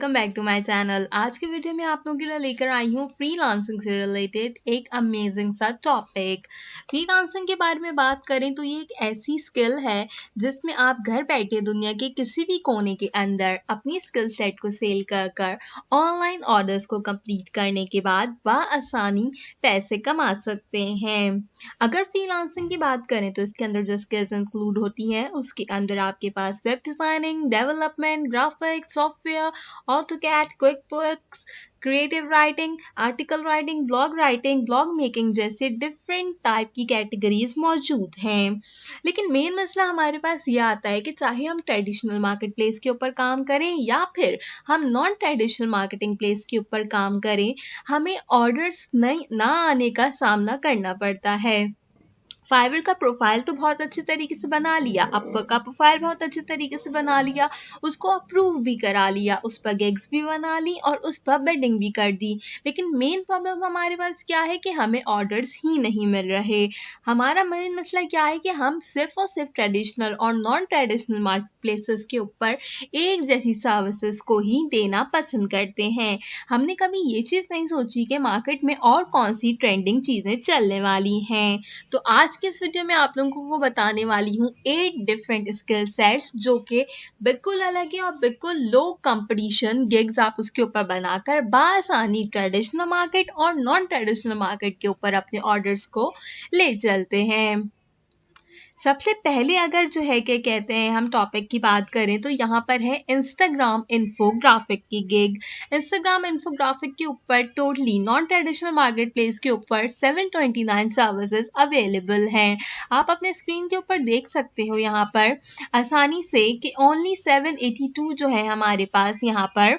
Welcome back to my channel. आज के video में आप लोगों के लिए लेकर आई हूँ फ्रीलांसिंग से रिलेटेड एक अमेजिंग सा टॉपिक। फ्रीलांसिंग के बारे में बात करें तो ये एक ऐसी स्किल है जिसमें आप घर बैठे दुनिया के किसी भी कोने के अंदर अपनी स्किल सेट को सेल कर ऑनलाइन ऑर्डर्स को कंप्लीट करने के बाद आसानी पैसे कमा सकते हैं। अगर फ्रीलांसिंग की बात करें तो इसके अंदर जो स्किल्स इंक्लूड होती हैं उसके अंदर आपके पास web designing, development, graphics, software, AutoCAD, QuickBooks, creative writing, article writing, blog making जैसे डिफरेंट टाइप की कैटेगरीज मौजूद हैं। लेकिन मेन मसला हमारे पास ये आता है कि चाहे हम ट्रेडिशनल मार्केट प्लेस के ऊपर काम करें या फिर हम नॉन ट्रेडिशनल मार्केटिंग प्लेस के ऊपर काम करें, हमें ऑर्डर्स ना आने का सामना करना पड़ता है। फाइवर का प्रोफाइल तो बहुत अच्छे तरीके से बना लिया, अपवर्क का प्रोफाइल बहुत अच्छे तरीके से बना लिया, उसको अप्रूव भी करा लिया, उस पर गिग्स भी बना ली और उस पर बिडिंग भी कर दी। लेकिन मेन प्रॉब्लम हमारे पास क्या है कि हमें ऑर्डर्स ही नहीं मिल रहे। हमारा मेन मसला क्या है कि हम सिर्फ और सिर्फ ट्रेडिशनल और नॉन ट्रेडिशनल मार्केट प्लेसेस के ऊपर एक जैसी सर्विसेज को ही देना पसंद करते हैं। हमने कभी ये चीज़ नहीं सोची कि मार्केट में और कौन सी ट्रेंडिंग चीज़ें चलने वाली हैं। तो आज के इस वीडियो में आप लोगों को बताने वाली हूँ 8 डिफरेंट स्किल सेट्स जो कि बिल्कुल अलग है और बिल्कुल लो कंपटीशन गिग्स आप उसके ऊपर बनाकर बासानी ट्रेडिशनल मार्केट और नॉन ट्रेडिशनल मार्केट के ऊपर अपने ऑर्डर्स को ले चलते हैं। सबसे पहले अगर जो है क्या कहते हैं हम टॉपिक की बात करें तो यहाँ पर है इंस्टाग्राम इन्फोग्राफिक की गिग। इंस्टाग्राम इन्फोग्राफिक के ऊपर totally non traditional market place के ऊपर 729 सर्विसेज अवेलेबल हैं। आप अपने स्क्रीन के ऊपर देख सकते हो यहाँ पर आसानी से कि ओनली 782 जो है हमारे पास यहाँ पर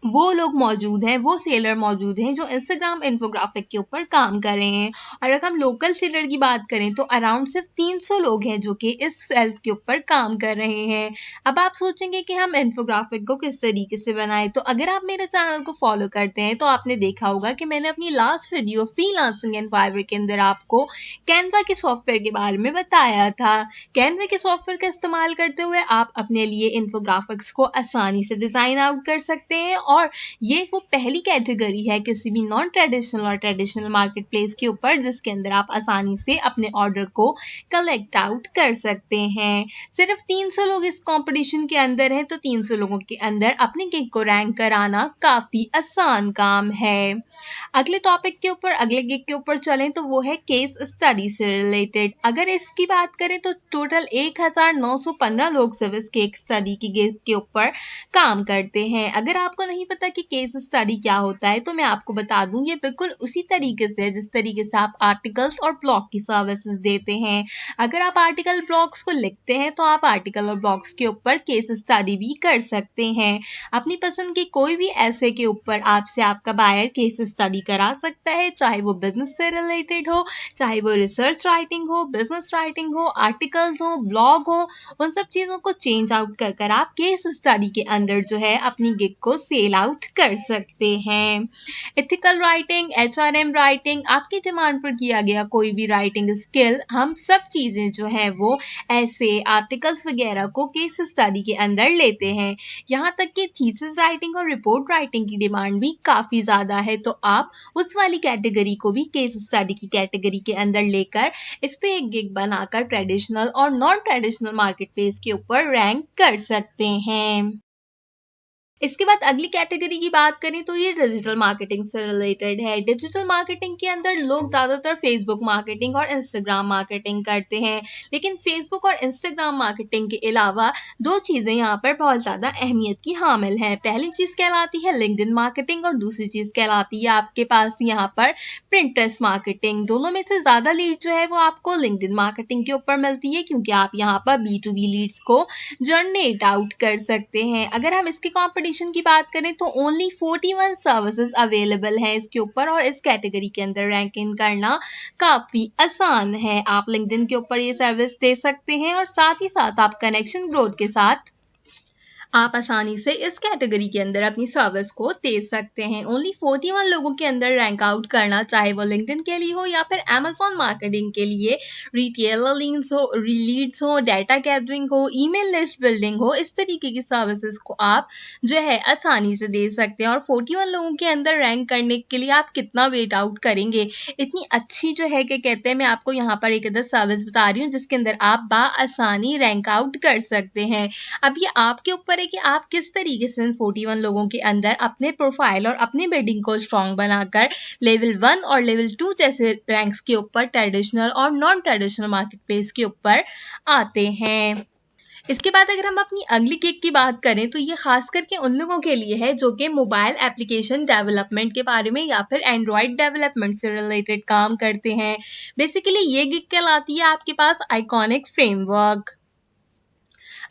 वो लोग मौजूद हैं, वो सेलर मौजूद हैं जो इंस्टाग्राम इन्फोग्राफिक के ऊपर काम कर रहे हैं। और अगर हम लोकल सेलर की बात करें तो अराउंड सिर्फ 300 लोग हैं जो कि इस सेल के ऊपर काम कर रहे हैं। अब आप सोचेंगे कि हम इन्फोग्राफिक को किस तरीके से बनाएं, तो अगर आप मेरे चैनल को फॉलो करते हैं तो आपने देखा होगा कि मैंने अपनी last video freelancing and Fiverr के अंदर आपको कैनवा के सॉफ्टवेयर के बारे में बताया था। कैनवा के सॉफ्टवेयर का इस्तेमाल करते हुए आप अपने लिए इन्फोग्राफिक्स को आसानी से डिजाइन आउट कर सकते हैं और ये वो पहली कैटेगरी है किसी भी नॉन ट्रेडिशनल और ट्रेडिशनल मार्केट प्लेस के ऊपर जिसके अंदर आप आसानी से अपने ऑर्डर को कलेक्ट आउट कर सकते हैं। सिर्फ 300 लोग इस कंपटीशन के अंदर हैं तो 300 लोगों के अंदर अपनी गिग को रैंक कराना काफी आसान काम है। अगले टॉपिक के ऊपर अगले गिग के ऊपर चलें तो वो है केस स्टडी से रिलेटेड। अगर इसकी बात करें तो टोटल 1915 लोग सिर्फ इस केस स्टडी की गिग के ऊपर काम करते हैं। अगर आपको नहीं पता कि केस स्टडी क्या होता है तो मैं आपको बता दूं, ये बिल्कुल उसी तरीके से है जिस तरीके से आप आर्टिकल्स और ब्लॉग की सर्विसेज देते हैं। अगर आप आर्टिकल ब्लॉग्स को लिखते हैं तो आप आर्टिकल और ब्लॉग्स के ऊपर केस स्टडी भी कर सकते हैं। अपनी पसंद के कोई भी ऐसे के ऊपर आपसे आपका बायर केस स्टडी करा सकता है, चाहे वो बिजनेस से रिलेटेड हो, चाहे वो रिसर्च राइटिंग हो, बिजनेस राइटिंग हो, आर्टिकल्स हो, ब्लॉग हो, उन सब चीजों को चेंज आउट कर आप केस स्टडी के अंदर जो है अपनी गिग को सेल आउट कर सकते हैं। एथिकल राइटिंग, HRM राइटिंग, आपकी डिमांड पर किया गया कोई भी राइटिंग स्किल, हम सब चीजें जो है वो ऐसे आर्टिकल्स वगैरह को केस स्टडी के अंदर लेते हैं। यहाँ तक कि थीसिस राइटिंग और रिपोर्ट राइटिंग की डिमांड भी काफी ज्यादा है, तो आप उस वाली कैटेगरी को भी केस स्टडी की कैटेगरी के अंदर लेकर इस पे एक गिग बनाकर ट्रेडिशनल और नॉन ट्रेडिशनल मार्केट प्लेस के ऊपर रैंक कर सकते हैं। इसके बाद अगली कैटेगरी की बात करें तो ये डिजिटल मार्केटिंग से रिलेटेड है। डिजिटल मार्केटिंग के अंदर लोग ज़्यादातर फेसबुक मार्केटिंग और इंस्टाग्राम मार्केटिंग करते हैं, लेकिन फेसबुक और इंस्टाग्राम मार्केटिंग के अलावा दो चीज़ें यहाँ पर बहुत ज़्यादा अहमियत की हामिल हैं। पहली चीज़ कहलाती है लिंक्डइन मार्केटिंग और दूसरी चीज़ कहलाती है आपके पास यहाँ पर पिंटरेस्ट मार्केटिंग। दोनों में से ज़्यादा लीड जो है वो आपको लिंक्डइन मार्केटिंग के ऊपर मिलती है क्योंकि आप यहाँ पर B2B लीड्स को जनरेट आउट कर सकते हैं। अगर हम इसके कॉम्पिटिशन की बात करें तो ओनली 41 सर्विसेज अवेलेबल हैं इसके ऊपर और इस कैटेगरी के अंदर रैंकिंग करना काफी आसान है। आप लिंक्डइन के ऊपर ये सर्विस दे सकते हैं और साथ ही साथ आप कनेक्शन ग्रोथ के साथ आप आसानी से इस कैटेगरी के अंदर अपनी सर्विस को दे सकते हैं। ओनली 41 लोगों के अंदर रैंक आउट करना, चाहे वो लिंक्डइन के लिए हो या फिर अमेजॉन मार्केटिंग के लिए, रिटेलर लीड्स हो, डाटा गैदरिंग हो, ईमेल लिस्ट बिल्डिंग हो, इस तरीके की सर्विसेज को आप जो है आसानी से दे सकते हैं। और 41 लोगों के अंदर रैंक करने के लिए आप कितना वेट आउट करेंगे? इतनी अच्छी जो है कि कहते हैं, मैं आपको यहाँ पर एक अदर सर्विस बता रही हूँ जिसके अंदर आप आसानी रैंक आउट कर सकते हैं। अब ये आपके ऊपर है कि आप किस तरीके से 41 लोगों के अंदर अपने प्रोफाइल और अपनी बिल्डिंग को स्ट्रॉन्ग बनाकर लेवल 1 और लेवल 2 जैसे रैंक्स के ऊपर ट्रेडिशनल और नॉन ट्रेडिशनल मार्केट प्लेस के ऊपर आते हैं। इसके बाद अगर हम अपनी अगली किक की बात करें तो ये खास करके उन लोगों के लिए है जो कि मोबाइल एप्लीकेशन डेवलपमेंट के बारे में या फिर एंड्रॉयड डेवलपमेंट से रिलेटेड काम करते हैं। बेसिकली ये गिग कहलाती है आपके पास आइकॉनिक फ्रेमवर्क।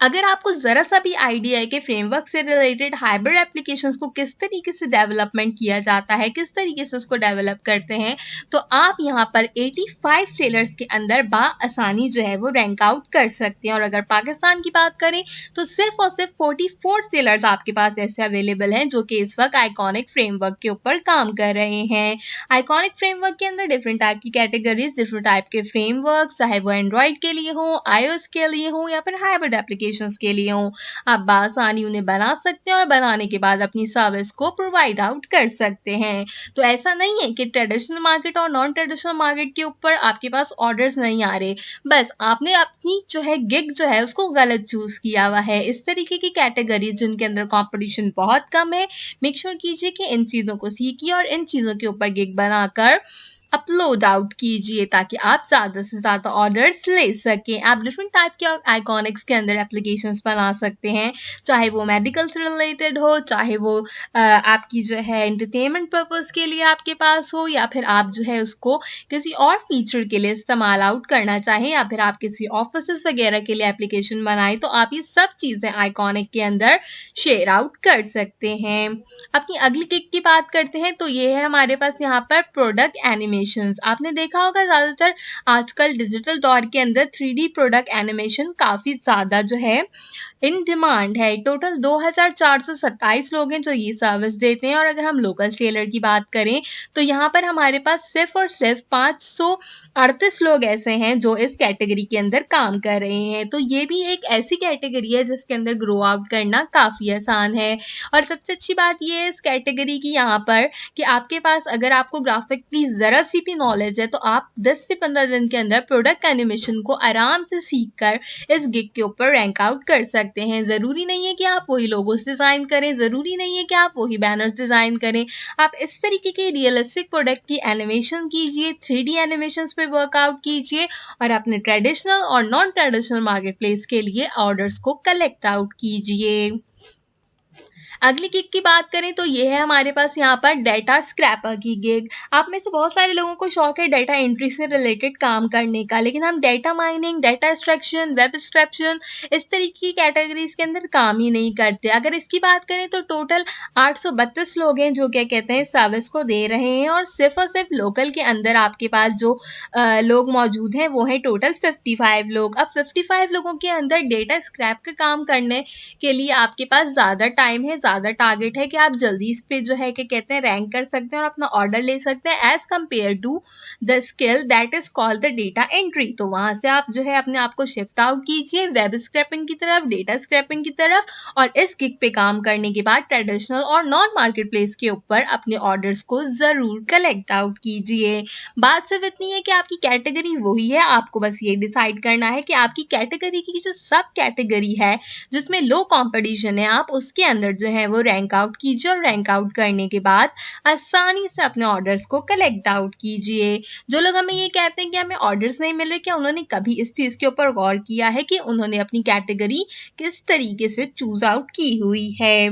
अगर आपको जरा सा भी आइडिया है कि फ्रेमवर्क से रिलेटेड हाइब्रिड एप्लीकेशंस को किस तरीके से डेवलपमेंट किया जाता है, किस तरीके से उसको डेवलप करते हैं, तो आप यहाँ पर 85 सेलर्स के अंदर आसानी जो है वो रैंक आउट कर सकते हैं। और अगर पाकिस्तान की बात करें तो सिर्फ और सिर्फ 44 सेलर्स आपके पास ऐसे अवेलेबल हैं जो कि इस वक्त आइकॉनिक फ्रेमवर्क के ऊपर काम कर रहे हैं। आइकॉनिक फ्रेमवर्क के अंदर डिफरेंट टाइप की कैटेगरीज, डिफरेंट टाइप के फ्रेमवर्क, चाहे वो एंड्रॉइड के लिए हो, iOS के लिए हो या फिर हाइब्रिड एप्लीकेशन के लिए हो, आप बासानी उन्हें बना सकते हैं और बनाने के बाद अपनी सर्विस को प्रोवाइड आउट कर सकते हैं। तो ऐसा नहीं है कि ट्रेडिशनल मार्केट और नॉन ट्रेडिशनल मार्केट के ऊपर आपके पास ऑर्डर्स नहीं आ रहे, बस आपने अपनी जो है गिग जो है उसको गलत चूज किया हुआ है। इस तरीके की कैटेगरी जिनके अंदर कंपटीशन बहुत कम है, मेक श्योर कीजिए कि इन चीजों को सीखिए और इन चीजों के ऊपर गिग बनाकर अपलोड आउट कीजिए ताकि आप ज़्यादा से ज़्यादा ऑर्डर्स ले सकें। आप डिफरेंट टाइप के आइकॉनिक्स के अंदर एप्लीकेशंस बना सकते हैं, चाहे वो मेडिकल से रिलेटेड हो, चाहे वो आपकी जो है एंटरटेनमेंट पर्पस के लिए आपके पास हो, या फिर आप जो है उसको किसी और फीचर के लिए इस्तेमाल आउट करना चाहें, या फिर आप किसी ऑफिस वगैरह के लिए एप्लीकेशन बनाएं, तो आप ये सब चीज़ें आइकॉनिक के अंदर शेयर आउट कर सकते हैं। अपनी अगली किक की बात करते हैं तो ये है हमारे पास यहाँ पर प्रोडक्ट एनिमेशन। आपने देखा होगा ज्यादातर आजकल डिजिटल दौर के अंदर 3D प्रोडक्ट एनिमेशन काफी ज्यादा जो है इन डिमांड है। टोटल 2427 लोग हैं जो ये सर्विस देते हैं। और अगर हम लोकल सेलर की बात करें तो यहाँ पर हमारे पास सिर्फ और सिर्फ 538 लोग ऐसे हैं जो इस कैटेगरी के अंदर काम कर रहे हैं। तो ये भी एक ऐसी कैटेगरी है जिसके अंदर ग्रो आउट करना काफी आसान है। और सबसे अच्छी बात ये है इस कैटेगरी की यहाँ पर कि आपके पास अगर आपको ग्राफिक की जरा सी भी नॉलेज है तो आप 10 से 15 दिन के अंदर प्रोडक्ट एनिमेशन को आराम से सीखकर इस गिग के ऊपर रैंक आउट कर सकते हैं। जरूरी नहीं है कि आप वही लोगोस डिजाइन करें, जरूरी नहीं है कि आप वही बैनर्स डिजाइन करें। आप इस तरीके के रियलिस्टिक प्रोडक्ट की एनिमेशन कीजिए, 3D एनिमेशंस पे वर्कआउट कीजिए और अपने ट्रेडिशनल और नॉन ट्रेडिशनल मार्केट प्लेस के लिए ऑर्डर्स को कलेक्ट आउट कीजिए। अगली गिग की बात करें तो ये है हमारे पास यहाँ पर डेटा स्क्रैपर की गिग। आप में से बहुत सारे लोगों को शौक है डेटा एंट्री से रिलेटेड काम करने का, लेकिन हम data mining, data extraction, web extraction इस तरीके की कैटेगरीज के अंदर काम ही नहीं करते। अगर इसकी बात करें तो टोटल 832 लोग हैं जो क्या कहते हैं सर्विस को दे रहे हैं। और सिर्फ लोकल के अंदर आपके पास जो लोग मौजूद हैं वो है टोटल 55 लोग। अब 55 लोगों के अंदर डेटा स्क्रैप का काम करने के लिए आपके पास ज़्यादा टाइम है, ज़्यादा टारगेट है कि आप जल्दी इस पे जो है कि कहते हैं रैंक कर सकते हैं और अपना ऑर्डर ले सकते हैं as compare to the skill that is called the data entry. तो वहां से आप जो है अपने आप को शिफ्ट आउट कीजिए वेब स्क्रैपिंग की तरफ, डेटा स्क्रैपिंग की तरफ, और इस गिग पे काम करने के बाद ट्रेडिशनल और नॉन मार्केट प्लेस के ऊपर अपने ऑर्डर्स को जरूर कलेक्ट आउट कीजिए। बात सिर्फ इतनी है कि आपकी कैटेगरी वही है, आपको बस ये डिसाइड करना है कि आपकी कैटेगरी की जो सब कैटेगरी है जिसमें लो कंपटीशन है आप उसके अंदर जो है वो रैंक आउट कीजिए और रैंक आउट करने के बाद आसानी से अपने ऑर्डर्स को कलेक्ट आउट कीजिए। जो लोग हमें ये कहते हैं कि हमें ऑर्डर्स नहीं मिल रहे, क्या उन्होंने कभी इस चीज के ऊपर गौर किया है कि उन्होंने अपनी कैटेगरी किस तरीके से चूज आउट की हुई है?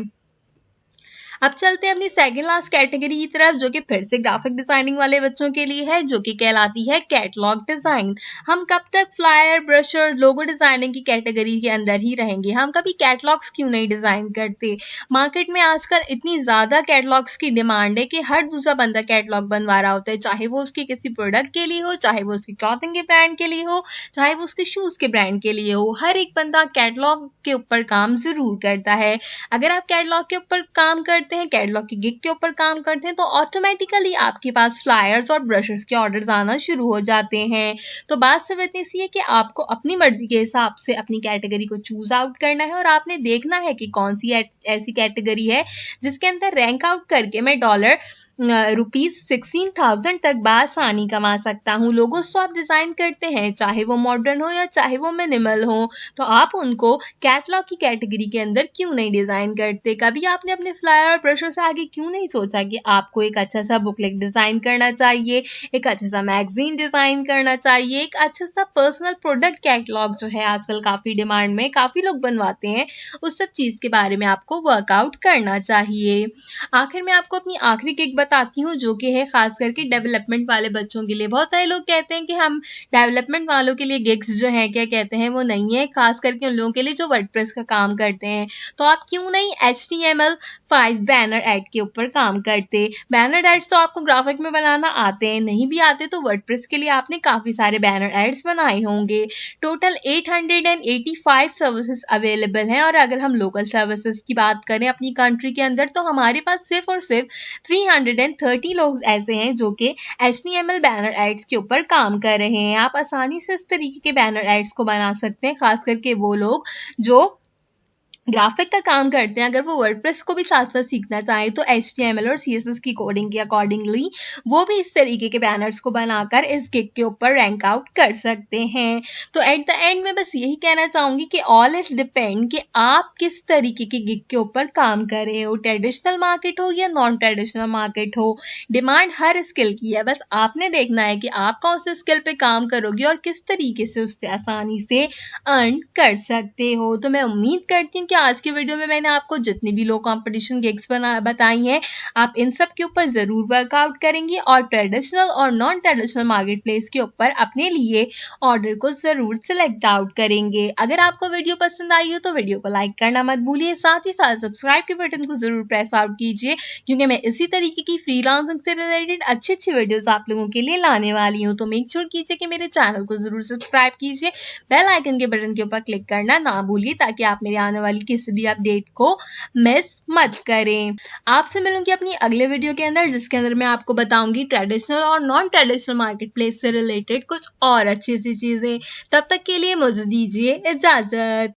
अब चलते हैं अपनी सेकंड लास्ट कैटेगरी की तरफ, जो कि फिर से ग्राफिक डिजाइनिंग वाले बच्चों के लिए है, जो कि कहलाती है कैटलॉग डिजाइन। हम कब तक फ्लायर, ब्रोशर, लोगो डिजाइनिंग की कैटेगरी के अंदर ही रहेंगे? हम कभी कैटलॉग्स क्यों नहीं डिजाइन करते? मार्केट में आजकल इतनी ज्यादा कैटलॉग्स की डिमांड है कि हर दूसरा बंदा कैटलॉग बनवा रहा होता है, चाहे वो उसके किसी प्रोडक्ट के लिए हो, चाहे वो उसकी क्लॉथिंग के ब्रांड के लिए हो, चाहे वो उसके शूज के ब्रांड के लिए हो। हर एक बंदा कैटलॉग के ऊपर काम जरूर करता है। अगर आप कैटलॉग के ऊपर काम करते हैं, कैटलॉग की गिग के ऊपर काम करते हैं, तो ऑटोमेटिकली आपके पास फ्लायर्स और ब्रशेस के ऑर्डर्स आना शुरू हो जाते हैं। तो बात सिर्फ इतनी सी है कि आपको अपनी मर्जी के हिसाब से अपनी कैटेगरी को चूज आउट करना है और आपने देखना है कि कौन सी ऐसी कैटेगरी है जिसके अंदर रैंक आउट करके मैं ₹16,000 तक बासानी कमा सकता हूँ। लोगोस तो आप डिजाइन करते हैं, चाहे वो मॉडर्न हो या चाहे वो मिनिमल हो, तो आप उनको कैटलॉग की कैटेगरी के अंदर क्यों नहीं डिजाइन करते? कभी आपने अपने फ्लायर और ब्रोशर से आगे क्यों नहीं सोचा कि आपको एक अच्छा सा बुकलेट डिजाइन करना चाहिए, एक अच्छा सा मैगजीन डिजाइन करना चाहिए, एक अच्छा सा पर्सनल प्रोडक्ट कैटलॉग जो है आजकल काफी डिमांड में, काफी लोग बनवाते हैं, उस सब चीज के बारे में आपको वर्कआउट करना चाहिए। आखिर में आपको अपनी आखिरी किक बताती हूँ, जो कि है खास करके डेवलपमेंट वाले बच्चों के लिए। बहुत सारे लोग कहते हैं कि हम डेवलपमेंट वालों के लिए गिग्स जो है क्या कहते हैं वो नहीं है, खास करके उन लोगों के लिए जो वर्डप्रेस का काम करते हैं। तो आप क्यों नहीं HTML5 बैनर एड के ऊपर काम करते? बैनर एड्स तो आपको ग्राफिक में बनाना आते हैं, नहीं भी आते तो वर्डप्रेस के लिए आपने काफी सारे बैनर एड्स बनाए होंगे। टोटल 885 सर्विसेज अवेलेबल हैं, और अगर हम लोकल सर्विसेज की बात करें अपनी कंट्री के अंदर, तो हमारे पास सिर्फ और सिर्फ 330 लोग ऐसे हैं जो कि HTML बैनर एड्स के ऊपर काम कर रहे हैं। आप आसानी से इस तरीके के बैनर एड्स को बना सकते हैं, खास करके वो लोग जो ग्राफिक का काम करते हैं। अगर वो वर्डप्रेस को भी साथ साथ सीखना चाहें तो HTML और CSS की कोडिंग के अकॉर्डिंगली वो भी इस तरीके के बैनर्स को बनाकर इस गिग के ऊपर रैंक आउट कर सकते हैं। तो एट द एंड में बस यही कहना चाहूंगी कि ऑल इज डिपेंड कि आप किस तरीके की गिग के ऊपर काम कर रहे हो, ट्रेडिशनल मार्केट हो या नॉन ट्रेडिशनल मार्केट हो, डिमांड हर स्किल की है। बस आपने देखना है कि आप कौन से स्किल पे काम करोगे और किस तरीके से उससे आसानी से अर्न कर सकते हो। तो मैं उम्मीद करती हूँ कि आज की वीडियो में मैंने आपको जितनी भी लो कंपटीशन गिग्स बताई हैं, आप इन सब के ऊपर जरूर वर्कआउट करेंगे और ट्रेडिशनल और नॉन ट्रेडिशनल मार्केट प्लेस के ऊपर अपने लिए ऑर्डर को जरूर सिलेक्ट आउट करेंगे। अगर आपको वीडियो पसंद आई हो तो वीडियो को लाइक करना मत भूलिए, साथ ही साथ सब्सक्राइब के बटन को जरूर प्रेस आउट कीजिए, क्योंकि मैं इसी तरीके की फ्रीलांसिंग से रिलेटेड अच्छी अच्छी वीडियोस आप लोगों के लिए लाने वाली हूँ। तो मेक श्योर कीजिए कि मेरे चैनल को जरूर सब्सक्राइब कीजिए, बेल आइकन के बटन के ऊपर क्लिक करना ना भूलिए, ताकि आप मेरे आने वाली किसी भी अपडेट को मिस मत करें। आपसे मिलूंगी अपनी अगले वीडियो के अंदर, जिसके अंदर मैं आपको बताऊंगी ट्रेडिशनल और नॉन ट्रेडिशनल मार्केट प्लेस से रिलेटेड कुछ और अच्छी सी चीजें। तब तक के लिए मुझे दीजिए इजाजत।